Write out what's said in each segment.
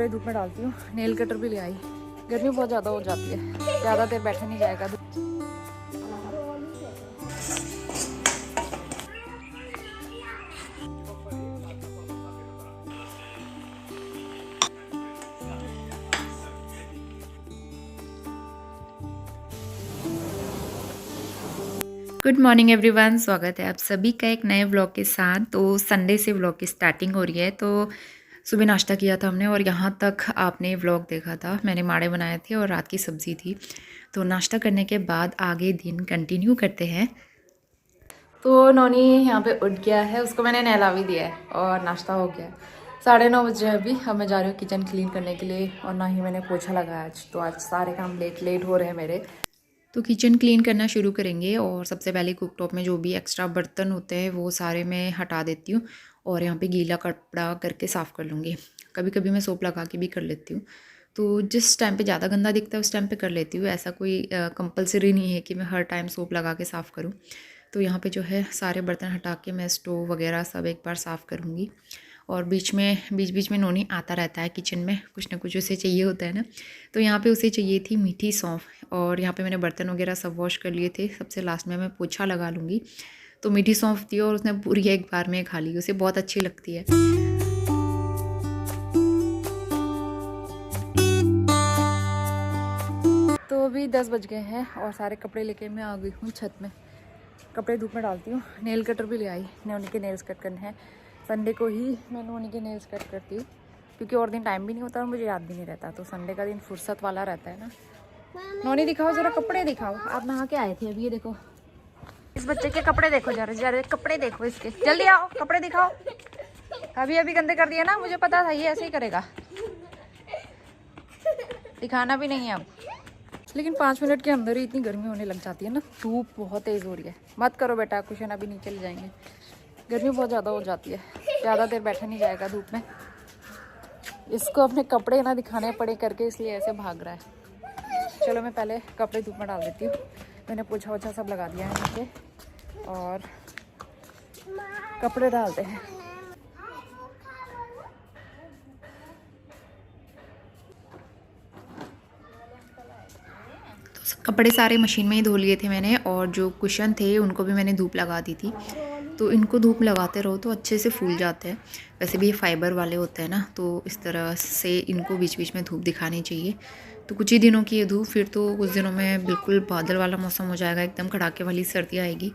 कपड़े धूप में डालती हूँ। नेल कटर भी ले आई, गर्मी बहुत ज़्यादा हो जाती है, ज़्यादा देर बैठा नहीं जाएगा। गुड मॉर्निंग एवरीवन, स्वागत है आप सभी का एक नए व्लॉग के साथ। तो संडे से व्लॉग की स्टार्टिंग हो रही है। तो सुबह नाश्ता किया था हमने और यहाँ तक आपने व्लॉग देखा था। मैंने माड़े बनाए थे और रात की सब्ज़ी थी। तो नाश्ता करने के बाद आगे दिन कंटिन्यू करते हैं। तो नौनी यहाँ पे उठ गया है, उसको मैंने नहला भी दिया है और नाश्ता हो गया है। 9:30 बजे अभी। अब मैं जा रही हूँ किचन क्लीन करने के लिए और ना ही मैंने पोछा लगाया आज। तो आज सारे काम लेट हो रहे हैं मेरे। तो किचन क्लीन करना शुरू करेंगे और सबसे पहले कुकटॉप में जो भी एक्स्ट्रा बर्तन होते हैं वो सारे मैं हटा देती हूँ और यहाँ पे गीला कपड़ा करके साफ़ कर लूँगी। कभी कभी मैं सोप लगा के भी कर लेती हूँ। तो जिस टाइम पे ज़्यादा गंदा दिखता है उस टाइम पे कर लेती हूँ। ऐसा कोई कंपलसरी नहीं है कि मैं हर टाइम सोप लगा के साफ़ करूँ। तो यहाँ पे जो है सारे बर्तन हटा के मैं स्टोव वगैरह सब एक बार साफ़ करूँगी। और बीच बीच में नोनी आता रहता है किचन में, कुछ ना कुछ उसे चाहिए होता है ना। तो यहाँ पे उसे चाहिए थी मीठी सौंफ और यहाँ पे मैंने बर्तन वगैरह सब वॉश कर लिए थे। सबसे लास्ट में मैं पोछा लगा लूँगी। तो मीठी सौंफ थी और उसने पूरी एक बार में खा ली। उसे बहुत अच्छी लगती है। तो अभी 10 बज गए हैं और सारे कपड़े लेके मैं आ गई हूँ छत में। कपड़े धूप में डालती हूँ। नेल कटर भी ले आई, नोनी के नेल्स कट करने हैं। संडे को ही मैं नोनी के नेल्स कट करती हूँ क्योंकि और दिन टाइम भी नहीं होता और मुझे याद भी नहीं रहता। तो संडे का दिन फुर्सत वाला रहता है ना। नोनी दिखाओ ज़रा, कपड़े दिखाओ। आप नहा के आए थे अभी, ये देखो इस बच्चे के कपड़े देखो जरा जरा, कपड़े देखो इसके, जल्दी आओ कपड़े दिखाओ। अभी अभी गंदे कर दिए ना, मुझे पता था ये ऐसे ही करेगा। दिखाना भी नहीं है अब। लेकिन 5 मिनट के अंदर ही इतनी गर्मी होने लग जाती है ना। धूप बहुत तेज़ हो रही है। मत करो बेटा कुशन, अभी नीचे ले जाएंगे। गर्मी बहुत ज़्यादा हो जाती है, ज़्यादा देर बैठा नहीं जाएगा धूप में। इसको अपने कपड़े ना दिखाने पड़े करके इसलिए ऐसे भाग रहा है। चलो मैं पहले कपड़े धूप में डाल देती हूँ। मैंने पोछा वोछा सब लगा दिया है नीचे और कपड़े डालते हैं। कपड़े सारे मशीन में ही धो लिए थे मैंने और जो कुशन थे उनको भी मैंने धूप लगा दी थी। तो इनको धूप लगाते रहो तो अच्छे से फूल जाते हैं। वैसे भी ये फाइबर वाले होते हैं ना, तो इस तरह से इनको बीच बीच में धूप दिखानी चाहिए। तो कुछ ही दिनों की ये धूप, फिर तो कुछ दिनों में बिल्कुल बादल वाला मौसम हो जाएगा, एकदम कड़ाके वाली सर्दी आएगी।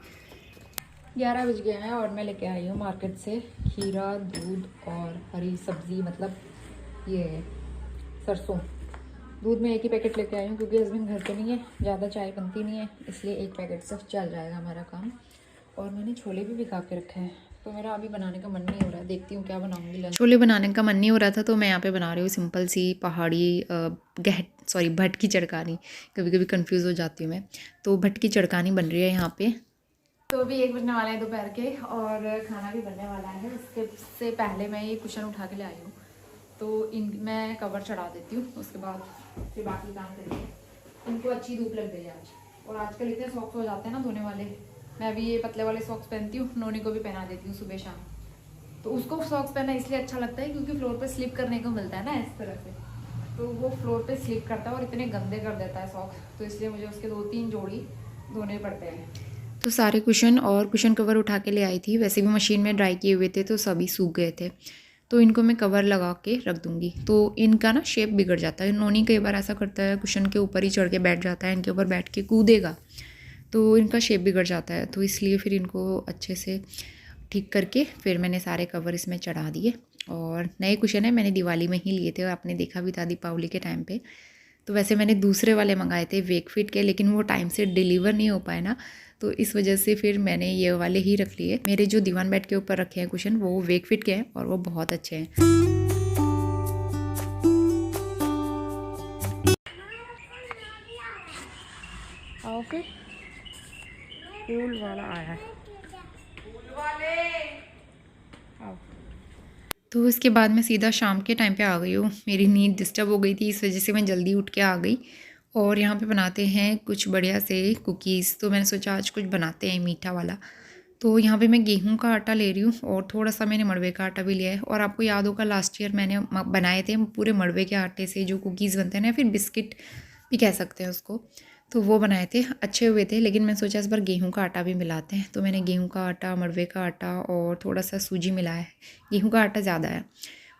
11 बज गए हैं और मैं लेके आई हूँ मार्केट से खीरा, दूध और हरी सब्ज़ी, मतलब ये सरसों। दूध में एक ही पैकेट लेके आई हूँ क्योंकि हस्बैंड घर पे नहीं है, ज़्यादा चाय बनती नहीं है, इसलिए एक पैकेट से चल जाएगा हमारा काम। और मैंने छोले भी भिगा के रखे हैं। तो मेरा अभी बनाने का मन नहीं हो रहा है, देखती हूँ क्या बनाऊँगी लंच। छोले बनाने का मन नहीं हो रहा था तो मैं यहाँ पे बना रही हूँ सिंपल सी पहाड़ी भट की चड़कानी। कभी कभी कंफ्यूज हो जाती हूँ मैं। तो भट की चड़कानी बन रही है यहाँ पे। तो अभी 1 बजने वाला है दोपहर के और खाना भी बनने वाला है। उसके से पहले मैं ये कुशन उठा के ले आई हूँ। तो मैं कवर चढ़ा देती हूँ, उसके बाद फिर बाकी काम करेंगे। इनको अच्छी धूप लग गई आज। और आजकल इतने सॉक्स हो जाते हैं ना धोने वाले। मैं भी ये पतले वाले सॉक्स पहनती हूँ, नोनी को भी पहना देती हूँ सुबह शाम। तो उसको सॉक्स पहनना इसलिए अच्छा लगता है क्योंकि फ्लोर पे स्लिप करने को मिलता है ना इस तरह से। तो वो फ्लोर पे स्लिप करता है और इतने गंदे कर देता है सॉक्स। तो इसलिए मुझे उसके 2-3 जोड़ी धोने पड़ते हैं। तो सारे कुशन और कुशन कवर उठा के ले आई थी। वैसे भी मशीन में ड्राई किए हुए थे तो सभी सूख गए थे। तो इनको मैं कवर लगा के रख दूँगी। तो इनका ना शेप बिगड़ जाता है। नोनी कई बार ऐसा करता है, कुशन के ऊपर ही चढ़ के बैठ जाता है, इनके ऊपर बैठ के कूदेगा तो इनका शेप बिगड़ जाता है। तो इसलिए फिर इनको अच्छे से ठीक करके फिर मैंने सारे कवर इसमें चढ़ा दिए। और नए कुशन है, मैंने दिवाली में ही लिए थे और आपने देखा भी था दीपावली के टाइम पे। तो वैसे मैंने दूसरे वाले मंगाए थे वेकफिट के, लेकिन वो टाइम से डिलीवर नहीं हो पाए ना, तो इस वजह से फिर मैंने ये वाले ही रख लिए। मेरे जो दीवान बेड के ऊपर रखे हैं कुशन वो वेकफिट के हैं और वो बहुत अच्छे हैं। आओ फिर फूल वाला आया है। आओ। तो इसके बाद मैं सीधा शाम के टाइम पे आ गई हूँ। मेरी नींद डिस्टर्ब हो गई थी, इस वजह से मैं जल्दी उठ के आ गई। और यहाँ पे बनाते हैं कुछ बढ़िया से कुकीज़। तो मैंने सोचा आज कुछ बनाते हैं मीठा वाला। तो यहाँ पे मैं गेहूं का आटा ले रही हूँ और थोड़ा सा मैंने मड़वे का आटा भी लिया है। और आपको याद होगा लास्ट ईयर मैंने बनाए थे पूरे मड़वे के आटे से जो कुकीज़ बनते हैं ना, फिर बिस्किट भी कह सकते हैं उसको, तो वो बनाए थे, अच्छे हुए थे। लेकिन मैं सोचा इस बार गेहूं का आटा भी मिलाते हैं, तो मैंने गेहूं का आटा, मड़वे का आटा और थोड़ा सा सूजी मिलाया है। गेहूं का आटा ज़्यादा है।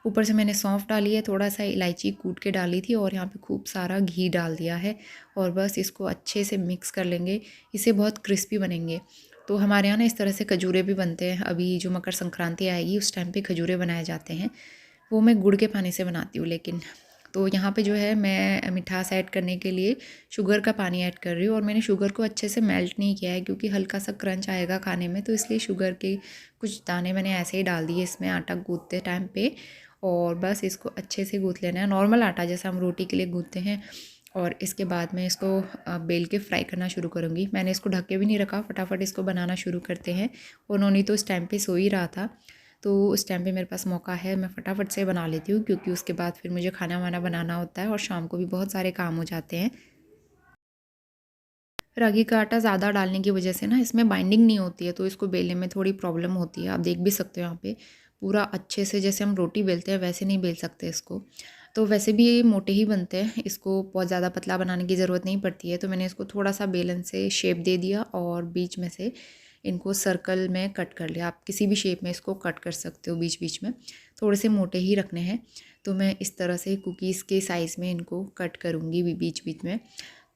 ऊपर से मैंने सौंफ डाली है, थोड़ा सा इलायची कूट के डाली थी और यहाँ पे खूब सारा घी डाल दिया है। और बस इसको अच्छे से मिक्स कर लेंगे, इससे बहुत क्रिस्पी बनेंगे। तो हमारे यहाँ ना इस तरह से खजूरे भी बनते हैं। अभी जो मकर संक्रांति आएगी उस टाइम पे खजूरे बनाए जाते हैं। वो मैं गुड़ के पानी से बनाती हूँ, लेकिन तो यहाँ पे जो है मैं मिठास ऐड करने के लिए शुगर का पानी ऐड कर रही हूँ। और मैंने शुगर को अच्छे से मेल्ट नहीं किया है क्योंकि हल्का सा क्रंच आएगा खाने में, तो इसलिए शुगर के कुछ दाने मैंने ऐसे ही डाल दिए इसमें आटा गूँथते टाइम पे। और बस इसको अच्छे से गूँथ लेना है, नॉर्मल आटा जैसा हम रोटी के लिए गूँथते हैं। और इसके बाद मैं इसको बेल के फ्राई करना शुरू करूँगी। मैंने इसको ढक के भी नहीं रखा, फटाफट इसको बनाना शुरू करते हैं। और नोनी तो उस टाइम पे सो ही रहा था, तो उस टाइम पे मेरे पास मौका है, मैं फटाफट से बना लेती हूँ क्योंकि उसके बाद फिर मुझे खाना वाना बनाना होता है और शाम को भी बहुत सारे काम हो जाते हैं। रागी का आटा ज़्यादा डालने की वजह से ना इसमें बाइंडिंग नहीं होती है, तो इसको बेलने में थोड़ी प्रॉब्लम होती है। आप देख भी सकते हो यहाँ पे पूरा अच्छे से जैसे हम रोटी बेलते हैं वैसे नहीं बेल सकते इसको। तो वैसे भी ये मोटे ही बनते हैं, इसको बहुत ज़्यादा पतला बनाने की ज़रूरत नहीं पड़ती है। तो मैंने इसको थोड़ा सा बेलन से शेप दे दिया और बीच में से इनको सर्कल में कट कर लिया। आप किसी भी शेप में इसको कट कर सकते हो, बीच बीच में थोड़े से मोटे ही रखने हैं। तो मैं इस तरह से कुकीज़ के साइज़ में इनको कट करूँगी बीच बीच में।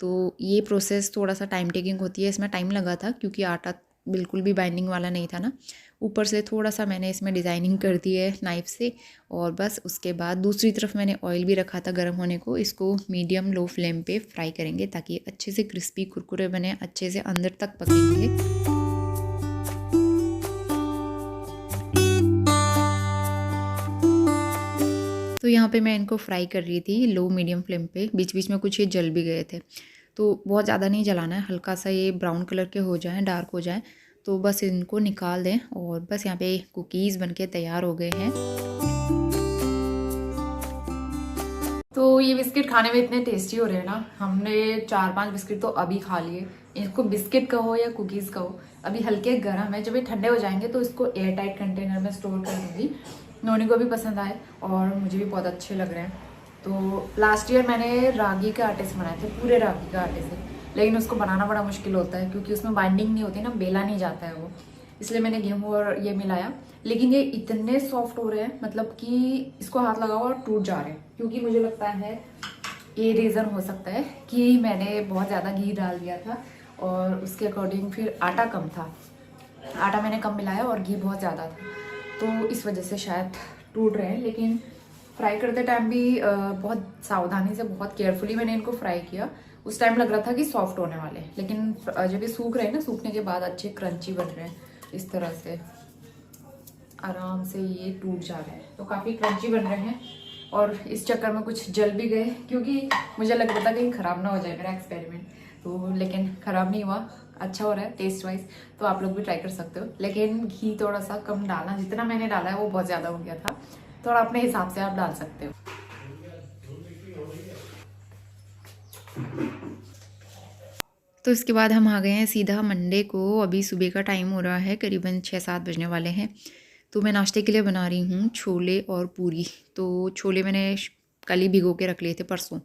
तो ये प्रोसेस थोड़ा सा टाइम टेकिंग होती है, इसमें टाइम लगा था क्योंकि आटा बिल्कुल भी बाइंडिंग वाला नहीं था ना। ऊपर से थोड़ा सा मैंने इसमें डिज़ाइनिंग कर दी है नाइफ़ से। और बस उसके बाद दूसरी तरफ मैंने ऑयल भी रखा था गर्म होने को। इसको मीडियम लो फ्लेम पे फ्राई करेंगे ताकि अच्छे से क्रिस्पी कुरकुरे बने, अच्छे से अंदर तक पकेंगे। तो यहाँ पे मैं इनको फ्राई कर रही थी लो मीडियम फ्लेम पे। बीच बीच में कुछ ये जल भी गए थे, तो बहुत ज़्यादा नहीं जलाना है, हल्का सा ये ब्राउन कलर के हो जाएं, डार्क हो जाएं, तो बस इनको निकाल दें। और बस यहाँ पे कुकीज़ बनके तैयार हो गए हैं। तो ये बिस्किट खाने में इतने टेस्टी हो रहे हैं ना, हमने 4-5 बिस्किट तो अभी खा लिए। इसको बिस्किट कहो या कुकीज़ कहो, अभी हल्के गर्म है, जब ये ठंडे हो जाएंगे तो इसको एयर टाइट कंटेनर में स्टोर कर दूँगी। नोनी को भी पसंद आए और मुझे भी बहुत अच्छे लग रहे हैं। तो लास्ट ईयर मैंने रागी के आटे से बनाए थे, पूरे रागी के आटे से, लेकिन उसको बनाना बड़ा मुश्किल होता है क्योंकि उसमें बाइंडिंग नहीं होती ना, बेला नहीं जाता है वो, इसलिए मैंने गेहूँ और ये मिलाया। लेकिन ये इतने सॉफ्ट हो रहे हैं, मतलब कि इसको हाथ लगाओ और टूट जा रहे हैं। क्योंकि मुझे लगता है ये रीज़न हो सकता है कि मैंने बहुत ज़्यादा घी डाल दिया था और उसके अकॉर्डिंग फिर आटा कम था, आटा मैंने कम मिलाया और घी बहुत ज़्यादा था, तो इस वजह से शायद टूट रहे हैं। लेकिन फ्राई करते टाइम भी बहुत सावधानी से, बहुत केयरफुली मैंने इनको फ्राई किया। उस टाइम लग रहा था कि सॉफ्ट होने वाले, लेकिन जब ये सूख रहे हैं ना, सूखने के बाद अच्छे क्रंची बन रहे हैं। इस तरह से आराम से ये टूट जा रहे हैं, तो काफ़ी क्रंची बन रहे हैं। और इस चक्कर में कुछ जल भी गए क्योंकि मुझे लग रहा था कहीं ख़राब ना हो जाए मेरा एक्सपेरिमेंट, तो लेकिन ख़राब नहीं हुआ, अच्छा हो रहा है टेस्ट वाइज। तो आप लोग भी ट्राई कर सकते हो, लेकिन घी थोड़ा सा कम डालना, जितना मैंने डाला है वो बहुत ज़्यादा हो गया था, थोड़ा अपने हिसाब से आप डाल सकते हो। तो इसके बाद हम आ गए हैं सीधा मंडे को। अभी सुबह का टाइम हो रहा है, करीबन 6-7 बजने वाले हैं। तो मैं नाश्ते के लिए बना रही हूँ छोले और पूरी। तो छोले मैंने कल ही भिगो के रख लिए थे, परसों,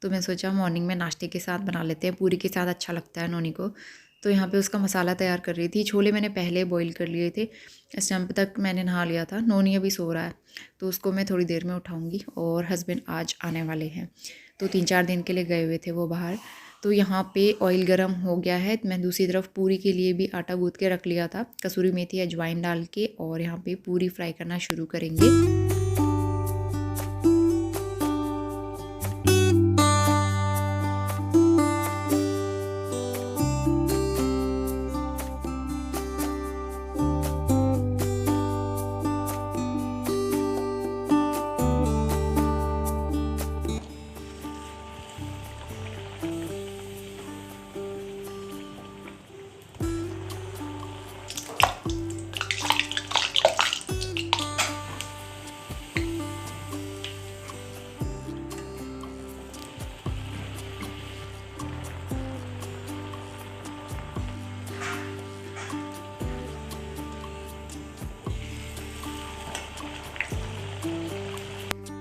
तो मैं सोचा मॉर्निंग में नाश्ते के साथ बना लेते हैं, पूरी के साथ अच्छा लगता है नोनी को। तो यहाँ पे उसका मसाला तैयार कर रही थी। छोले मैंने पहले बॉईल कर लिए थे, इस टाइम तक मैंने नहा लिया था। नोनी अभी सो रहा है, तो उसको मैं थोड़ी देर में उठाऊँगी। और हस्बैंड आज आने वाले हैं, तो 3-4 दिन के लिए गए हुए थे वो बाहर। तो यहाँ पे ऑयल गरम हो गया है। मैं दूसरी तरफ पूरी के लिए भी आटा गूँथ के रख लिया था, कसूरी मेथी अजवाइन डाल के, और यहाँ पे पूरी फ्राई करना शुरू करेंगे।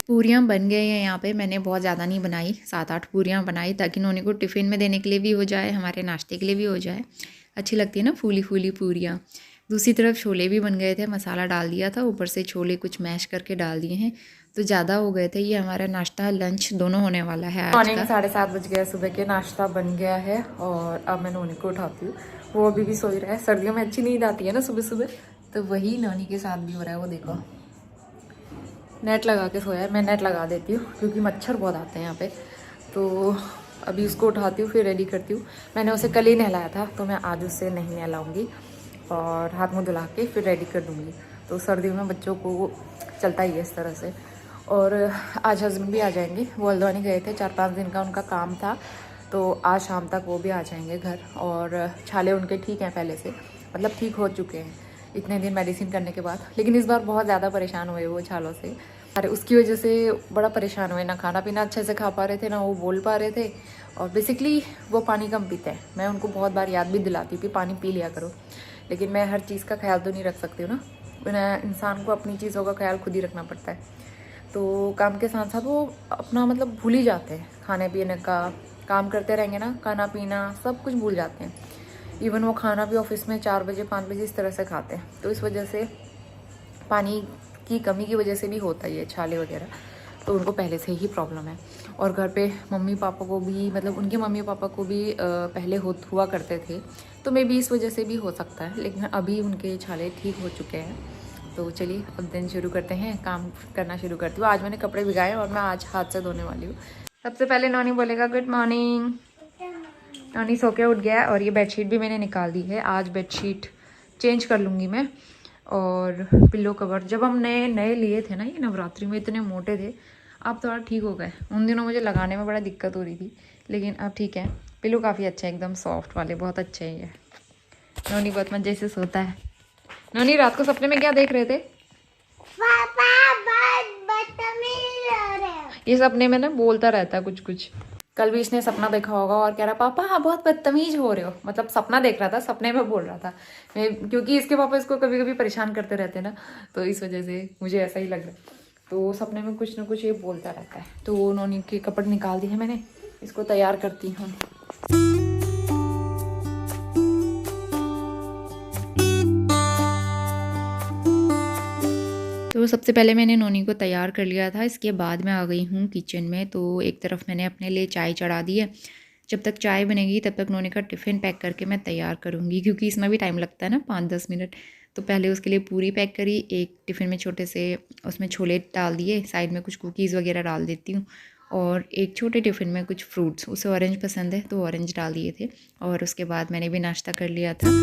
पूरियाँ बन गए हैं यहाँ पे। मैंने बहुत ज़्यादा नहीं बनाई, 7-8 पूरियाँ बनाई ताकि नोनी को टिफ़िन में देने के लिए भी हो जाए, हमारे नाश्ते के लिए भी हो जाए। अच्छी लगती है ना फूली फूली पूरियाँ। दूसरी तरफ छोले भी बन गए थे, मसाला डाल दिया था, ऊपर से छोले कुछ मैश करके डाल दिए हैं तो ज़्यादा हो गए थे। ये हमारा नाश्ता लंच दोनों होने वाला है आज मॉर्निंग का। 7:30 बज गया, सुबह के नाश्ता बन गया है और अब मैं नोनी को उठाती हूँ। वो अभी भी सोई रहा है। सर्दियों में अच्छी नींद आती है ना सुबह सुबह, तो वही नोनी के साथ भी हो रहा है। वो देखो नेट लगा के सोया है। मैं नेट लगा देती हूँ क्योंकि मच्छर बहुत आते हैं यहाँ पे। तो अभी उसको उठाती हूँ, फिर रेडी करती हूँ। मैंने उसे कल ही नहलाया था तो मैं आज उसे नहीं नहलाऊँगी और हाथ मुँह धुला के फिर रेडी कर दूँगी। तो सर्दियों में बच्चों को चलता ही है इस तरह से। और आज हस्बैंड भी आ जाएंगे, वो हल्द्वानी गए थे, 4-5 दिन का उनका काम था, तो आज शाम तक वो भी आ जाएंगे घर। और छाले उनके ठीक हैं पहले से, मतलब ठीक हो चुके हैं इतने दिन मेडिसिन करने के बाद। लेकिन इस बार बहुत ज़्यादा परेशान हुए वो छालों से। अरे उसकी वजह से बड़ा परेशान हुए, ना खाना पीना अच्छे से खा पा रहे थे, ना वो बोल पा रहे थे। और बेसिकली वो पानी कम पीते हैं। मैं उनको बहुत बार याद भी दिलाती हूँ कि पानी पी लिया करो, लेकिन मैं हर चीज़ का ख्याल तो नहीं रख सकती हूँ ना। इंसान को अपनी चीज़ों का ख्याल खुद ही रखना पड़ता है। तो काम के साथ साथ वो अपना मतलब भूल ही जाते हैं। खाने पीने का काम करते रहेंगे ना, खाना पीना सब कुछ भूल जाते हैं। इवन वो खाना भी ऑफिस में 4 बजे 5 बजे इस तरह से खाते हैं। तो इस वजह से पानी की कमी की वजह से भी होता ही है छाले वगैरह। तो उनको पहले से ही प्रॉब्लम है। और घर पे मम्मी पापा को भी, मतलब उनके मम्मी पापा को भी पहले हुआ करते थे, तो मे भी इस वजह से भी हो सकता है। लेकिन अभी उनके छाले ठीक हो चुके हैं। तो चलिए अब दिन शुरू करते हैं, काम करना शुरू करती हूँ। आज मैंने कपड़े भिगाए और मैं आज हाथ से धोने वाली हूँ। सबसे पहले नोनी बोलेगा गुड मॉर्निंग। नोनी सो के उठ गया और ये बेडशीट भी मैंने निकाल दी है। आज बेडशीट चेंज कर लूँगी मैं। और पिल्लो कवर जब हम नए लिए थे ना, ये नवरात्रि में इतने मोटे थे, अब थोड़ा ठीक हो गए। उन दिनों मुझे लगाने में बड़ा दिक्कत हो रही थी, लेकिन अब ठीक है। पिल्लो काफ़ी अच्छा है, एकदम सॉफ्ट वाले, बहुत अच्छे हैं ये। नोनी बहुत मजे से सोता है। नोनी रात को सपने में क्या देख रहे थे? पापा बहुत बदतमीज हो रहे हो। ये सपने में ना बोलता रहता है कुछ कुछ। कल भी इसने सपना देखा होगा और कह रहा पापा हाँ बहुत बदतमीज हो रहे हो। मतलब सपना देख रहा था, सपने में बोल रहा था। क्योंकि इसके पापा इसको कभी कभी परेशान करते रहते हैं ना, तो इस वजह से मुझे ऐसा ही लग रहा है। तो सपने में कुछ ना कुछ ये बोलता रहता है। तो नोनी के कपड़े निकाल दिए मैंने, इसको तैयार करती हूँ। तो सबसे पहले मैंने नोनी को तैयार कर लिया था। इसके बाद मैं आ गई हूँ किचन में। तो एक तरफ मैंने अपने लिए चाय चढ़ा दी है। जब तक चाय बनेगी तब तक नोनी का टिफ़िन पैक करके मैं तैयार करूँगी, क्योंकि इसमें भी टाइम लगता है ना, 5-10 मिनट। तो पहले उसके लिए पूरी पैक करी, एक टिफ़िन में छोटे से उसमें छोले डाल दिए, साइड में कुछ कुकीज़ वगैरह डाल देती हूँ, और एक छोटे टिफ़िन में कुछ फ्रूट्स, उसे ऑरेंज पसंद है तो ऑरेंज डाल दिए थे। और उसके बाद मैंने भी नाश्ता कर लिया था।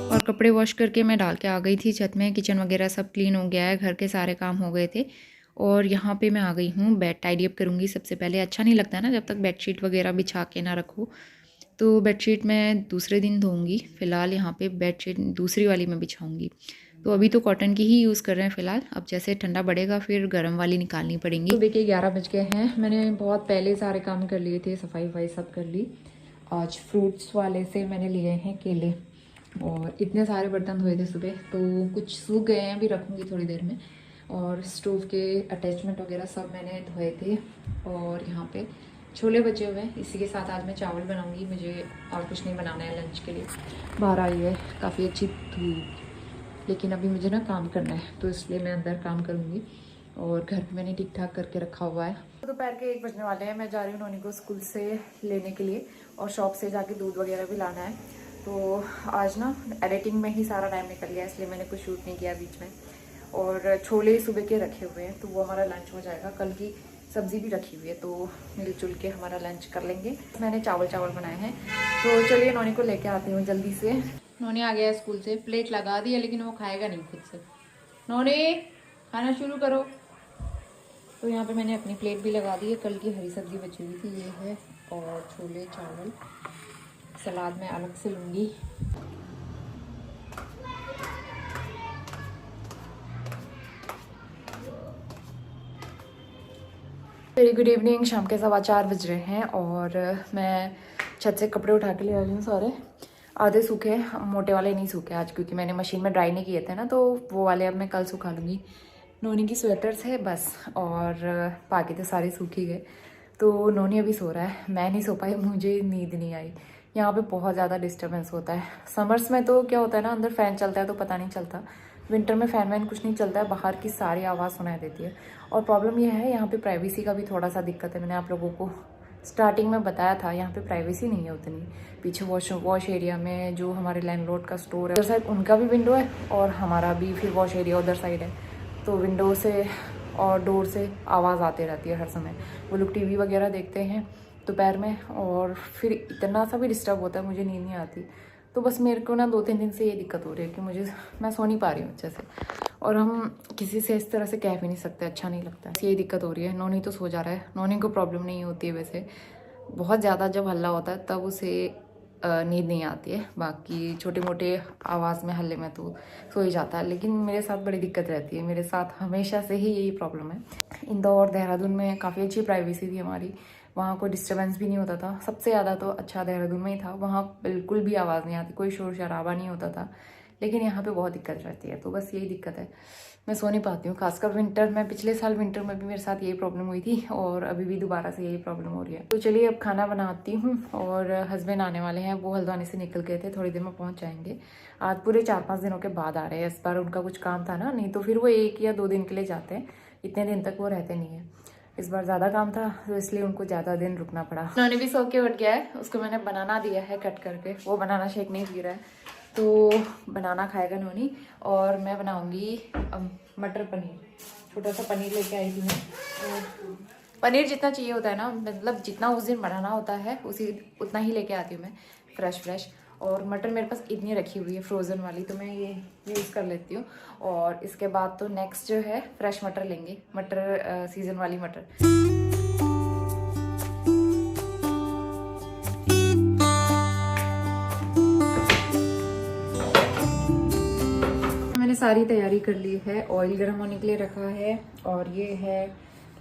और कपड़े वॉश करके मैं डाल के आ गई थी छत में। किचन वगैरह सब क्लीन हो गया है, घर के सारे काम हो गए थे। और यहाँ पे मैं आ गई हूँ, बेड टाइडी अप करूँगी सबसे पहले। अच्छा नहीं लगता ना जब तक बेडशीट वगैरह बिछा के ना रखो। तो बेडशीट मैं दूसरे दिन धोऊंगी। फ़िलहाल यहाँ पे बेडशीट दूसरी वाली मैं बिछाऊंगी। तो अभी तो कॉटन की ही यूज़ कर रहे हैं फ़िलहाल। अब जैसे ठंडा बढ़ेगा फिर गर्म वाली निकालनी पड़ेंगी। सुबह के 11 बज गए हैं। मैंने बहुत पहले सारे काम कर लिए थे, सफाई वफाई सब कर ली। आज फ्रूट्स वाले से मैंने लिए हैं केले, और इतने सारे बर्तन धोए थे सुबह, तो कुछ सूख गए हैं, अभी रखूँगी थोड़ी देर में। और स्टोव के अटैचमेंट वगैरह सब मैंने धोए थे। और यहाँ पे छोले बचे हुए हैं, इसी के साथ आज मैं चावल बनाऊँगी। मुझे और कुछ नहीं बनाना है लंच के लिए। बाहर आई है काफ़ी अच्छी धूप, लेकिन अभी मुझे ना काम करना है, तो इसलिए मैं अंदर काम करूँगी। और घर पे मैंने ठीक ठाक करके रखा हुआ है। दोपहर के 1 बजने वाले हैं। मैं जा रही हूँ नोनी को स्कूल से लेने के लिए, और शॉप से जाके दूध वगैरह भी लाना है। तो आज ना एडिटिंग में ही सारा टाइम निकल गया, इसलिए मैंने कुछ शूट नहीं किया बीच में। और छोले सुबह के रखे हुए हैं, तो वो हमारा लंच हो जाएगा। कल की सब्ज़ी भी रखी हुई है, तो मिलजुल के हमारा लंच कर लेंगे। मैंने चावल बनाए हैं। तो चलिए नोनी को लेके आती हूँ जल्दी से। नोनी आ गया स्कूल से, प्लेट लगा दी है, लेकिन वो खाएगा नहीं खुद से। नोनी खाना शुरू करो। तो यहाँ पे मैंने अपनी प्लेट भी लगा दी है। कल की हरी सब्जी बची हुई थी, ये है, और छोले चावल। सलाद मैं अलग से लूँगी। Very good evening. शाम के 4:15 बज रहे हैं और मैं छत से कपड़े उठा के ले आई हूँ सारे। आधे सूखे, मोटे वाले नहीं सूखे आज क्योंकि मैंने मशीन में ड्राई नहीं किए थे ना, तो वो वाले अब मैं कल सुखा लूँगी। नोनी की स्वेटर्स है बस, और बाकी तो सारे सूख ही गए। तो नोनी अभी सो रहा है, मैं नहीं सो पाई, मुझे नींद नहीं आई। यहाँ पे बहुत ज़्यादा डिस्टर्बेंस होता है। समर्स में तो क्या होता है ना, अंदर फ़ैन चलता है तो पता नहीं चलता, विंटर में फ़ैन वैन कुछ नहीं चलता है, बाहर की सारी आवाज़ सुनाई देती है। और प्रॉब्लम यह है यहाँ पे प्राइवेसी का भी थोड़ा सा दिक्कत है। मैंने आप लोगों को स्टार्टिंग में बताया था, यहाँ पे प्राइवेसी नहीं है उतनी। पीछे वॉश एरिया में जो हमारे लैंडलॉर्ड का स्टोर है उधर साइड उनका भी विंडो है, और हमारा भी फिर वॉश एरिया उधर साइड है। तो विंडो से और डोर से आवाज़ आती रहती है हर समय। वो लोग टीवी वगैरह देखते हैं दोपहर में, और फिर इतना सा भी डिस्टर्ब होता है, मुझे नींद नहीं आती। तो बस मेरे को ना 2-3 दिन से ये दिक्कत हो रही है कि मैं सो नहीं पा रही हूँ अच्छे से, और हम किसी से इस तरह से कह भी नहीं सकते, अच्छा नहीं लगता है। यही दिक्कत हो रही है। नोनी तो सो जा रहा है, नोनी को प्रॉब्लम नहीं होती है वैसे, बहुत ज़्यादा जब हल्ला होता है तब उसे नींद नहीं आती है, बाकी छोटे मोटे आवाज़ में हल्ले में तो सो ही जाता है। लेकिन मेरे साथ बड़ी दिक्कत रहती है, मेरे साथ हमेशा से ही यही प्रॉब्लम है। इंदौर देहरादून में काफ़ी अच्छी प्राइवेसी थी हमारी, वहाँ कोई डिस्टर्बेंस भी नहीं होता था। सबसे ज़्यादा तो अच्छा देहरादून में ही था, वहाँ बिल्कुल भी आवाज़ नहीं आती, कोई शोर शराबा नहीं होता था। लेकिन यहाँ पे बहुत दिक्कत रहती है, तो बस यही दिक्कत है, मैं सो नहीं पाती हूँ। खासकर विंटर में, पिछले साल विंटर में भी मेरे साथ यही प्रॉब्लम हुई थी, और अभी भी दोबारा से यही प्रॉब्लम हो रही है। तो चलिए अब खाना बनाती हूँ, और हस्बैंड आने वाले हैं, वो हल्द्वानी से निकल गए थे, थोड़ी देर में पहुँच जाएंगे। आज पूरे 4-5 दिनों के बाद आ रहे हैं। इस बार उनका कुछ काम था ना, नहीं तो फिर वो 1 या 2 दिन के लिए जाते हैं, इतने दिन तक वो रहते नहीं है। इस बार ज़्यादा काम था तो इसलिए उनको ज़्यादा दिन रुकना पड़ा। उन्होंने भी सो के उठ गया है, उसको मैंने बनाना दिया है कट करके, वो बनाना शेक नहीं पी रहा है, तो बनाना खाएगा नोनी। और मैं बनाऊंगी मटर पनीर, छोटा सा पनीर लेके आई थी मैं। तो पनीर जितना चाहिए होता है ना, मतलब जितना उस दिन बनाना होता है उतना ही लेके आती हूँ मैं, फ्रेश। और मटर मेरे पास इतनी रखी हुई है फ्रोज़न वाली, तो मैं ये यूज़ कर लेती हूँ। और इसके बाद तो नेक्स्ट जो है फ्रेश मटर लेंगे, मटर सीज़न वाली मटर। मैंने सारी तैयारी कर ली है, ऑयल गर्म होने के लिए रखा है, और ये है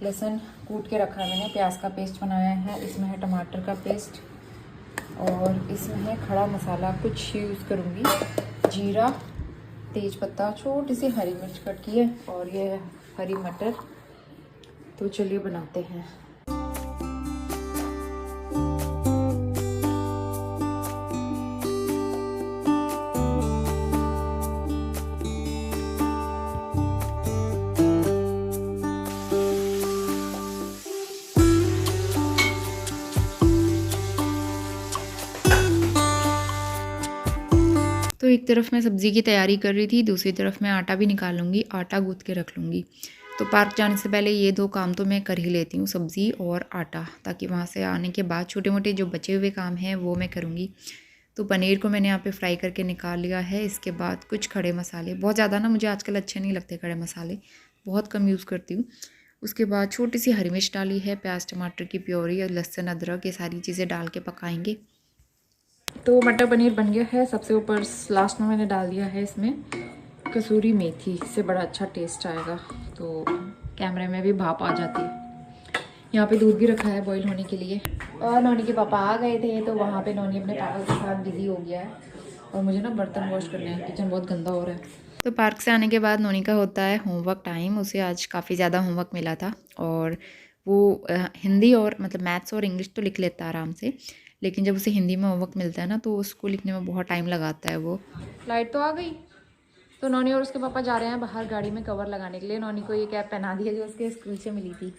लहसुन कूट के रखा है मैंने, प्याज का पेस्ट बनाया है, इसमें है टमाटर का पेस्ट, और इसमें है खड़ा मसाला कुछ यूज़ करूँगी, जीरा, तेज पत्ता, छोटी सी हरी मिर्च कट की है, और ये है हरी मटर। तो चलिए बनाते हैं। तो एक तरफ मैं सब्ज़ी की तैयारी कर रही थी, दूसरी तरफ मैं आटा भी निकाल लूँगी, आटा गूँथ के रख लूँगी। तो पार्क जाने से पहले ये 2 काम तो मैं कर ही लेती हूँ, सब्ज़ी और आटा, ताकि वहाँ से आने के बाद छोटे मोटे जो बचे हुए काम हैं वो मैं करूँगी। तो पनीर को मैंने यहाँ पे फ्राई करके निकाल लिया है। इसके बाद कुछ खड़े मसाले, बहुत ज़्यादा ना मुझे आजकल अच्छे नहीं लगते खड़े मसाले, बहुत कम यूज़ करती हूँ। उसके बाद छोटी सी हरी मिर्च डाली है, प्याज टमाटर की प्योरी, लहसुन अदरक, ये सारी चीज़ें डाल के पकाएंगे। तो मटर पनीर बन गया है। सबसे ऊपर लास्ट में मैंने डाल दिया है इसमें कसूरी मेथी, इससे बड़ा अच्छा टेस्ट आएगा, तो कैमरे में भी भाप आ जाती है। यहाँ पे दूध भी रखा है बॉईल होने के लिए, और नोनी के पापा आ गए थे, तो वहाँ पे नोनी अपने पापा के साथ बिजी हो गया है, और मुझे ना बर्तन वॉश करने हैं, किचन बहुत गंदा हो रहा है। तो पार्क से आने के बाद नोनी का होता है होमवर्क टाइम। उसे आज काफ़ी ज़्यादा होमवर्क मिला था, और वो हिंदी और मतलब मैथ्स और इंग्लिश तो लिख लेता है आराम से, लेकिन जब उसे हिंदी में होमवर्क मिलता है ना, तो उसको लिखने में बहुत टाइम लगाता है वो। लाइट तो आ गई। तो नोनी और उसके पापा जा रहे हैं बाहर गाड़ी में कवर लगाने के लिए। नोनी को ये कैप पहना दी है जो उसके स्कूल से मिली थी,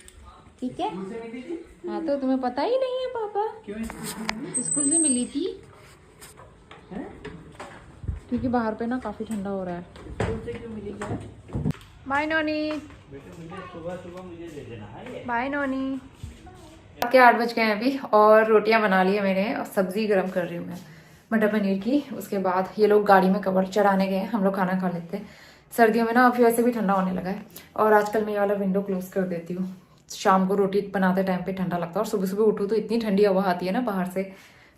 ठीक है? हाँ, तो तुम्हें पता ही नहीं है पापा? क्यों? स्कूल से मिली थी, क्योंकि बाहर पे ना काफ़ी ठंडा हो रहा है। स्कूल से क्यों मिली है? बाय नोनी। बाय नोनी। के 8 बज गए हैं अभी, और रोटियां बना ली है मैंने, और सब्जी गर्म कर रही हूँ मैं मटर पनीर की। उसके बाद ये लोग गाड़ी में कवर चढ़ाने गए हैं, हम लोग खाना खा लेते हैं। सर्दियों में ना अभी वैसे भी ठंडा होने लगा है, और आजकल मैं ये वाला विंडो क्लोज कर देती हूँ। शाम को रोटी बनाते टाइम पे ठंडा लगता है, और सुबह सुबह उठूँ तो इतनी ठंडी हवा आती है ना बाहर से,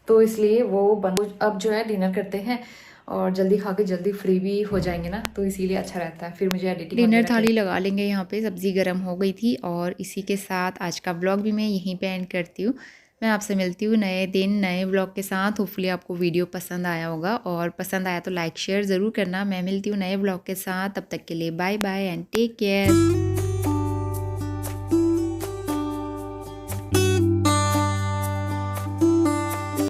तो इसलिए वो बंद। अब जो है डिनर करते हैं, और जल्दी खा के जल्दी फ्री भी हो जाएंगे ना, तो इसीलिए अच्छा रहता है। फिर मुझे एडिटिंग डिनर थाली लगा लेंगे। यहाँ पे सब्ज़ी गर्म हो गई थी, और इसी के साथ आज का व्लॉग भी मैं यहीं पे एंड करती हूँ। मैं आपसे मिलती हूँ नए दिन नए व्लॉग के साथ। होपफुली आपको वीडियो पसंद आया होगा, और पसंद आया तो लाइक शेयर ज़रूर करना। मैं मिलती हूँ नए व्लॉग के साथ, तब तक के लिए bye bye and take care.